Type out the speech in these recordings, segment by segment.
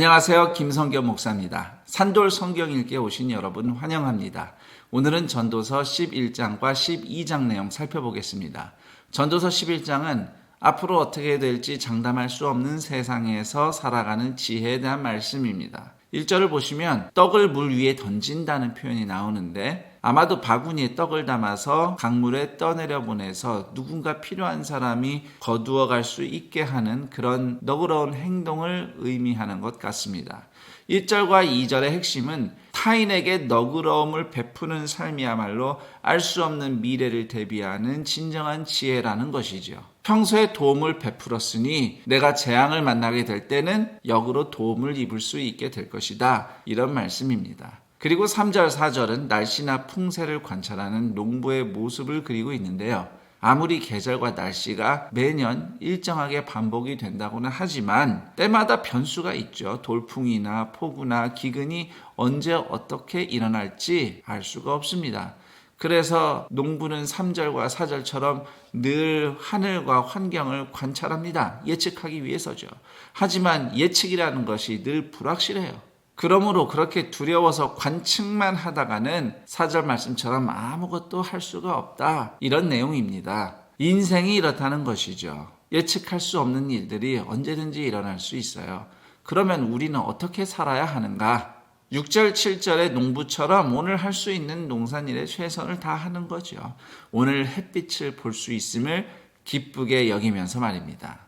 안녕하세요. 김성겸 목사입니다. 산돌 성경 읽기에 오신 여러분 환영합니다. 오늘은 전도서 11장과 12장 내용 살펴보겠습니다. 전도서 11장은 앞으로 어떻게 될지 장담할 수 없는 세상에서 살아가는 지혜에 대한 말씀입니다. 1절을 보시면 떡을 물 위에 던진다는 표현이 나오는데 아마도 바구니에 떡을 담아서 강물에 떠내려 보내서 누군가 필요한 사람이 거두어 갈 수 있게 하는 그런 너그러운 행동을 의미하는 것 같습니다. 1절과 2절의 핵심은 타인에게 너그러움을 베푸는 삶이야말로 알 수 없는 미래를 대비하는 진정한 지혜라는 것이죠. 평소에 도움을 베풀었으니 내가 재앙을 만나게 될 때는 역으로 도움을 입을 수 있게 될 것이다. 이런 말씀입니다. 그리고 3절, 4절은 날씨나 풍세를 관찰하는 농부의 모습을 그리고 있는데요. 아무리 계절과 날씨가 매년 일정하게 반복이 된다고는 하지만 때마다 변수가 있죠. 돌풍이나 폭우나 기근이 언제 어떻게 일어날지 알 수가 없습니다. 그래서 농부는 3절과 4절처럼 늘 하늘과 환경을 관찰합니다. 예측하기 위해서죠. 하지만 예측이라는 것이 늘 불확실해요. 그러므로 그렇게 두려워서 관측만 하다가는 4절 말씀처럼 아무것도 할 수가 없다. 이런 내용입니다. 인생이 이렇다는 것이죠. 예측할 수 없는 일들이 언제든지 일어날 수 있어요. 그러면 우리는 어떻게 살아야 하는가? 6절, 7절의 농부처럼 오늘 할 수 있는 농산일에 최선을 다하는 거죠. 오늘 햇빛을 볼 수 있음을 기쁘게 여기면서 말입니다.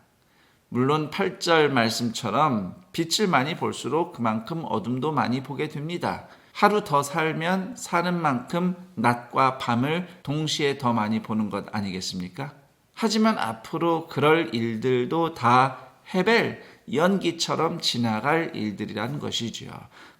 물론 8절 말씀처럼 빛을 많이 볼수록 그만큼 어둠도 많이 보게 됩니다. 하루 더 살면 사는 만큼 낮과 밤을 동시에 더 많이 보는 것 아니겠습니까? 하지만 앞으로 그럴 일들도 다 헤벨, 연기처럼 지나갈 일들이라는 것이지요.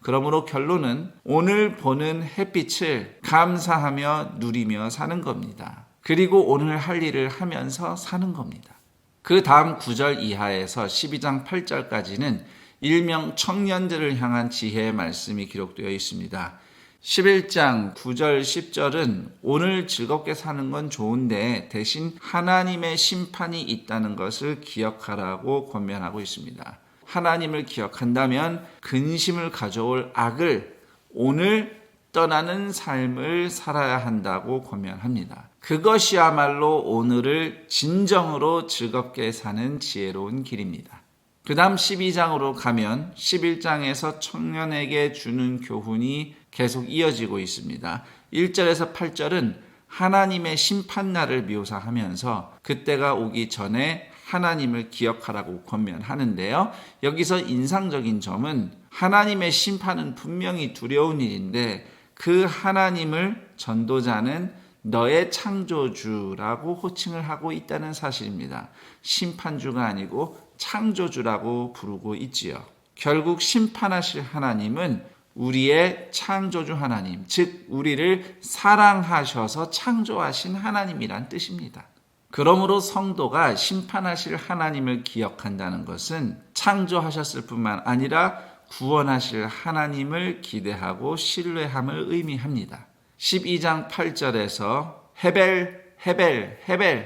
그러므로 결론은 오늘 보는 햇빛을 감사하며 누리며 사는 겁니다. 그리고 오늘 할 일을 하면서 사는 겁니다. 그 다음 9절 이하에서 12장 8절까지는 일명 청년들을 향한 지혜의 말씀이 기록되어 있습니다. 11장 9절 10절은 오늘 즐겁게 사는 건 좋은데 대신 하나님의 심판이 있다는 것을 기억하라고 권면하고 있습니다. 하나님을 기억한다면 근심을 가져올 악을 오늘 떠나는 삶을 살아야 한다고 권면합니다. 그것이야말로 오늘을 진정으로 즐겁게 사는 지혜로운 길입니다. 그 다음 12장으로 가면 11장에서 청년에게 주는 교훈이 계속 이어지고 있습니다. 1절에서 8절은 하나님의 심판날을 묘사하면서 그때가 오기 전에 하나님을 기억하라고 권면하는데요. 여기서 인상적인 점은 하나님의 심판은 분명히 두려운 일인데 그 하나님을 전도자는 너의 창조주라고 호칭을 하고 있다는 사실입니다. 심판주가 아니고 창조주라고 부르고 있지요. 결국 심판하실 하나님은 우리의 창조주 하나님, 즉 우리를 사랑하셔서 창조하신 하나님이란 뜻입니다. 그러므로 성도가 심판하실 하나님을 기억한다는 것은 창조하셨을 뿐만 아니라 구원하실 하나님을 기대하고 신뢰함을 의미합니다. 12장 8절에서 헤벨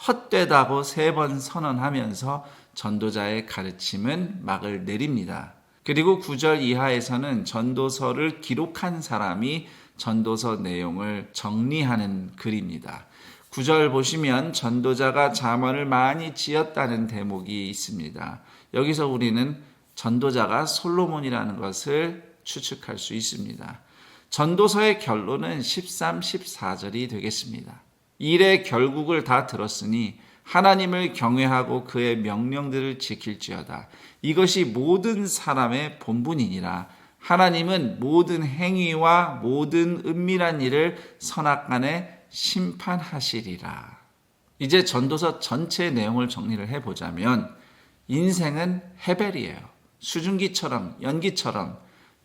헛되다고 3번 선언하면서 전도자의 가르침은 막을 내립니다. 그리고 9절 이하에서는 전도서를 기록한 사람이 전도서 내용을 정리하는 글입니다. 9절 보시면 전도자가 잠언을 많이 지었다는 대목이 있습니다. 여기서 우리는 전도자가 솔로몬이라는 것을 추측할 수 있습니다. 전도서의 결론은 13, 14절이 되겠습니다. 일의 결국을 다 들었으니 하나님을 경외하고 그의 명령들을 지킬지어다. 이것이 모든 사람의 본분이니라. 하나님은 모든 행위와 모든 은밀한 일을 선악간에 심판하시리라. 이제 전도서 전체 내용을 정리를 해보자면 인생은 헤벨이에요. 수증기처럼 연기처럼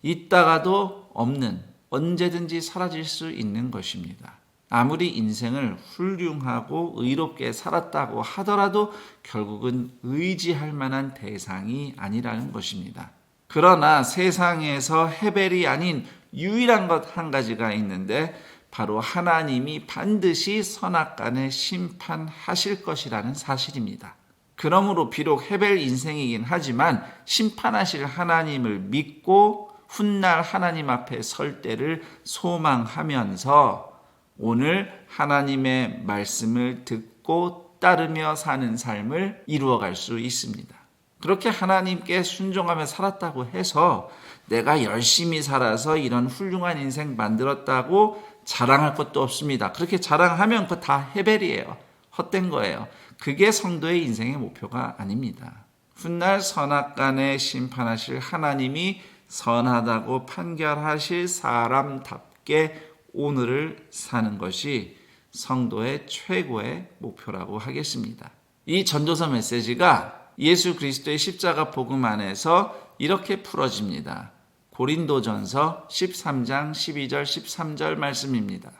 있다가도 없는 언제든지 사라질 수 있는 것입니다. 아무리 인생을 훌륭하고 의롭게 살았다고 하더라도 결국은 의지할 만한 대상이 아니라는 것입니다. 그러나 세상에서 헤벨이 아닌 유일한 것 한 가지가 있는데 바로 하나님이 반드시 선악간에 심판하실 것이라는 사실입니다. 그러므로 비록 헤벨 인생이긴 하지만 심판하실 하나님을 믿고 훗날 하나님 앞에 설 때를 소망하면서 오늘 하나님의 말씀을 듣고 따르며 사는 삶을 이루어갈 수 있습니다. 그렇게 하나님께 순종하며 살았다고 해서 내가 열심히 살아서 이런 훌륭한 인생 만들었다고 자랑할 것도 없습니다. 그렇게 자랑하면 그거 다 헤벨이에요. 헛된 거예요. 그게 성도의 인생의 목표가 아닙니다. 훗날 선악간에 심판하실 하나님이 선하다고 판결하실 사람답게 오늘을 사는 것이 성도의 최고의 목표라고 하겠습니다. 이 전도서 메시지가 예수 그리스도의 십자가 복음 안에서 이렇게 풀어집니다. 고린도전서 13장 12절 13절 말씀입니다.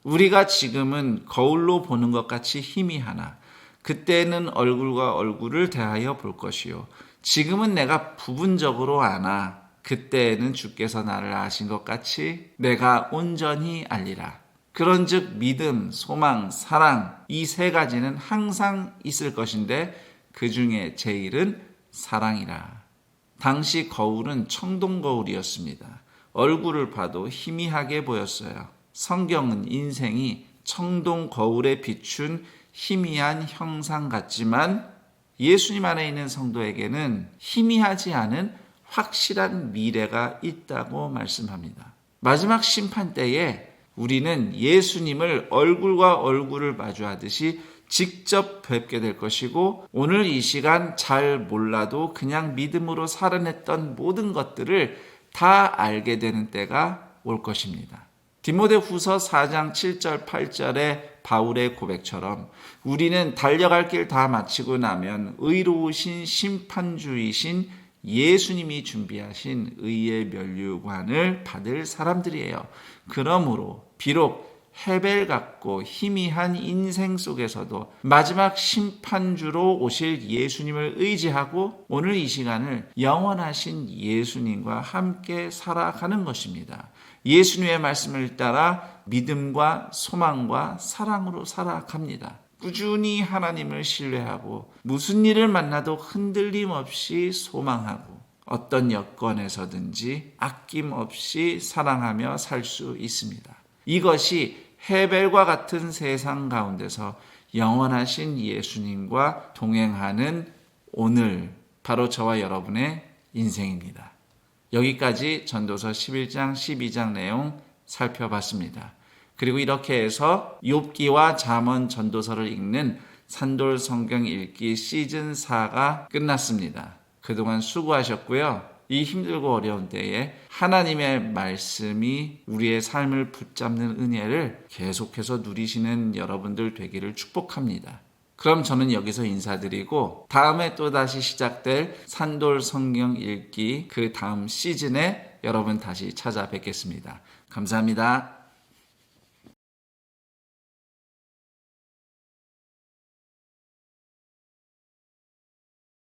우리가 지금은 거울로 보는 것 같이 희미하나 그때는 얼굴과 얼굴을 대하여 볼 것이요 지금은 내가 부분적으로 아나 그때에는 주께서 나를 아신 것 같이 내가 온전히 알리라. 그런즉 믿음, 소망, 사랑 이 세 가지는 항상 있을 것인데 그 중에 제일은 사랑이라. 당시 거울은 청동 거울이었습니다. 얼굴을 봐도 희미하게 보였어요. 성경은 인생이 청동 거울에 비춘 희미한 형상 같지만 예수님 안에 있는 성도에게는 희미하지 않은 확실한 미래가 있다고 말씀합니다. 마지막 심판 때에 우리는 예수님을 얼굴과 얼굴을 마주하듯이 직접 뵙게 될 것이고 오늘 이 시간 잘 몰라도 그냥 믿음으로 살아냈던 모든 것들을 다 알게 되는 때가 올 것입니다. 디모데후서 4장 7절 8절의 바울의 고백처럼 우리는 달려갈 길 다 마치고 나면 의로우신 심판주이신 예수님이 준비하신 의의 면류관을 받을 사람들이에요. 그러므로 비록 헤벨 같고 희미한 인생 속에서도 마지막 심판주로 오실 예수님을 의지하고 오늘 이 시간을 영원하신 예수님과 함께 살아가는 것입니다. 예수님의 말씀을 따라 믿음과 소망과 사랑으로 살아갑니다. 꾸준히 하나님을 신뢰하고 무슨 일을 만나도 흔들림 없이 소망하고 어떤 여건에서든지 아낌없이 사랑하며 살 수 있습니다. 이것이 헤벨과 같은 세상 가운데서 영원하신 예수님과 동행하는 오늘 바로 저와 여러분의 인생입니다. 여기까지 전도서 11장 12장 내용 살펴봤습니다. 그리고 이렇게 해서 욥기와 잠언 전도서를 읽는 산돌 성경 읽기 시즌 4가 끝났습니다. 그동안 수고하셨고요. 이 힘들고 어려운 때에 하나님의 말씀이 우리의 삶을 붙잡는 은혜를 계속해서 누리시는 여러분들 되기를 축복합니다. 그럼 저는 여기서 인사드리고 다음에 또다시 시작될 산돌 성경 읽기 그 다음 시즌에 여러분 다시 찾아뵙겠습니다. 감사합니다.